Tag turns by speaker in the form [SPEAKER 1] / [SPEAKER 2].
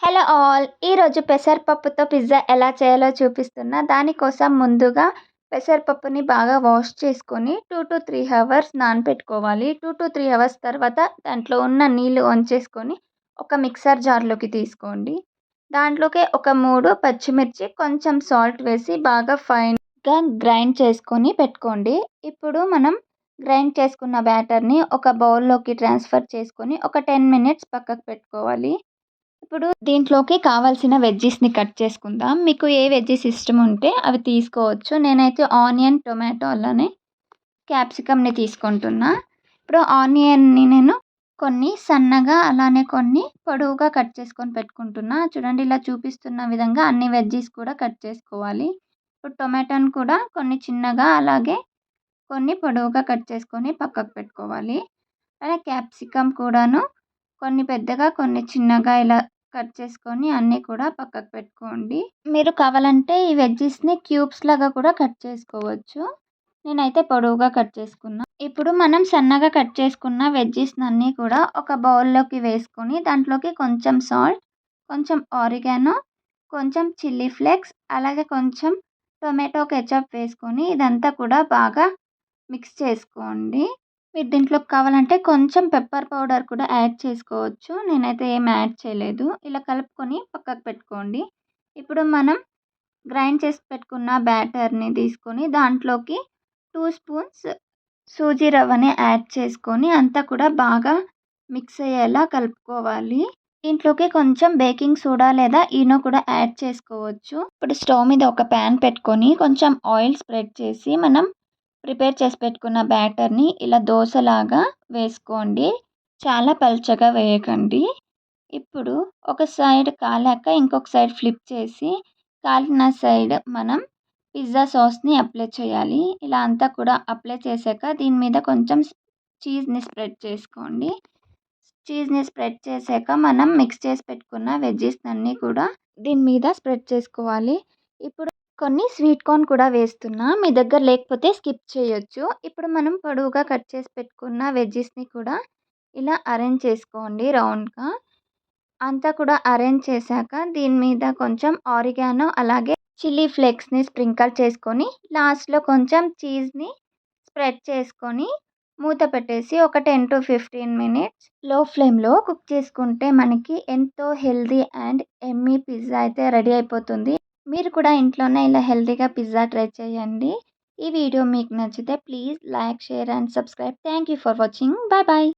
[SPEAKER 1] Hello all! ఈరోజు పెసరపప్పుతో pizza ఎలా చేయాలో చూపిస్తున్నా. దానికోసం ముందుగా పెసరపప్పుని బాగా వాష్ చేసుకొని 2-3 అవర్స్ నానబెట్టుకోవాలి. 2-3 అవర్స్ తర్వాత దాంట్లో ఉన్న నీళ్ళు వంచేసుకొని ఒక మిక్సర్ జార్‌లోకి తీసుకోండి. దాంట్లోకి ఒక 3 పచ్చిమిర్చి, కొంచెం సాల్ట్ వేసి బాగా ఫైన్‌గా గ్రైండ్ చేసుకొని పెట్టుకోండి. ఇప్పుడు మనం గ్రైండ్ చేసుకున్న బ్యాటర్‌ని ఒక బౌల్‌లోకి ట్రాన్స్‌ఫర్ చేసుకొని ఒక 10 మినిట్స్ పక్కకు పెట్టుకోవాలి. ఇప్పుడు దీంట్లోకి కావాల్సిన వెజ్జీస్‌ని కట్ చేసుకుందాం. మీకు ఏ వెజ్జీస్ ఇష్టం ఉంటే అవి తీసుకోవచ్చు. నేనైతే ఆనియన్, టొమాటో అలానే క్యాప్సికమ్‌ని తీసుకుంటున్నా. ఇప్పుడు ఆనియన్‌ని నేను కొన్ని సన్నగా అలానే కొన్ని పొడవుగా కట్ చేసుకొని పెట్టుకుంటున్నా. చూడండి, ఇలా చూపిస్తున్న విధంగా అన్ని వెజ్జీస్ కూడా కట్ చేసుకోవాలి. ఇప్పుడు టొమాటోని కూడా కొన్ని చిన్నగా అలాగే కొన్ని పొడవుగా కట్ చేసుకొని పక్కకు పెట్టుకోవాలి. అలాగే క్యాప్సికమ్ కూడాను కొన్ని పెద్దగా కొన్ని చిన్నగా ఇలా కట్ చేసుకొని అన్నీ కూడా పక్కకు పెట్టుకోండి. మీరు కావాలంటే ఈ వెజ్జీస్‌ని క్యూబ్స్ లాగా కూడా కట్ చేసుకోవచ్చు. నేనైతే పొడవుగా కట్ చేసుకున్నా. ఇప్పుడు మనం సన్నగా కట్ చేసుకున్న వెజ్జీస్‌నన్నీ కూడా ఒక బౌల్‌లోకి వేసుకొని దాంట్లోకి కొంచెం సాల్ట్, కొంచెం ఆరిగానో, కొంచెం చిల్లీ ఫ్లేక్స్, అలాగే కొంచెం టొమాటో కెచప్ వేసుకొని ఇదంతా కూడా బాగా మిక్స్ చేసుకోండి. మీరు దీంట్లోకి కావాలంటే కొంచెం పెప్పర్ పౌడర్ కూడా యాడ్ చేసుకోవచ్చు. నేనైతే ఏం యాడ్ చేయలేదు. ఇలా కలుపుకొని పక్కకు పెట్టుకోండి. ఇప్పుడు మనం గ్రైండ్ చేసి పెట్టుకున్న బ్యాటర్‌ని తీసుకొని దాంట్లోకి 2 స్పూన్స్ సూజీ రవ్వని యాడ్ చేసుకొని అంతా కూడా బాగా మిక్స్ అయ్యేలా కలుపుకోవాలి. దీంట్లోకి కొంచెం బేకింగ్ సోడా లేదా ఈనో కూడా యాడ్ చేసుకోవచ్చు. ఇప్పుడు స్టవ్ మీద ఒక ప్యాన్ పెట్టుకొని కొంచెం ఆయిల్ స్ప్రెడ్ చేసి మనం ప్రిపేర్ చేసి పెట్టుకున్న బ్యాటర్‌ని ఇలా దోసలాగా వేసుకోండి. చాలా పల్చగా వేయకండి. ఇప్పుడు ఒక సైడ్ కాలాక ఇంకొక సైడ్ ఫ్లిప్ చేసి కాలిన సైడ్ మనం పిజ్జా సాస్‌ని అప్లై చేయాలి. ఇలా అంతా కూడా అప్లై చేశాక దీని మీద కొంచెం చీజ్‌ని స్ప్రెడ్ చేసుకోండి. చీజ్‌ని స్ప్రెడ్ చేశాక మనం మిక్స్ చేసి పెట్టుకున్న వెజ్జీస్‌నన్నీ కూడా దీని మీద స్ప్రెడ్ చేసుకోవాలి. ఇప్పుడు కొన్ని స్వీట్ కార్న్ కూడా వేస్తున్నా. మీ దగ్గర లేకపోతే స్కిప్ చేయొచ్చు. ఇప్పుడు మనం పొడవుగా కట్ చేసి పెట్టుకున్న వెజ్జీస్‌ని కూడా ఇలా అరేంజ్ చేసుకోండి రౌండ్‌గా. అంతా కూడా అరేంజ్ చేశాక దీని మీద కొంచెం ఆరిగానో అలాగే చిల్లీ ఫ్లేక్స్‌ని స్ప్రింకిల్ చేసుకొని లాస్ట్‌లో కొంచెం చీజ్‌ని స్ప్రెడ్ చేసుకొని మూత పెట్టేసి ఒక 10-15 మినిట్స్ లో ఫ్లేమ్‌లో కుక్ చేసుకుంటే మనకి ఎంతో హెల్తీ అండ్ యమ్మీ పిజ్జా అయితే రెడీ అయిపోతుంది. మీరు కూడా ఇంట్లోనే ఇలా హెల్తీగా పిజ్జా ట్రై చేయండి. ఈ వీడియో మీకు నచ్చితే please like, share and subscribe. Thank you for watching. Bye bye.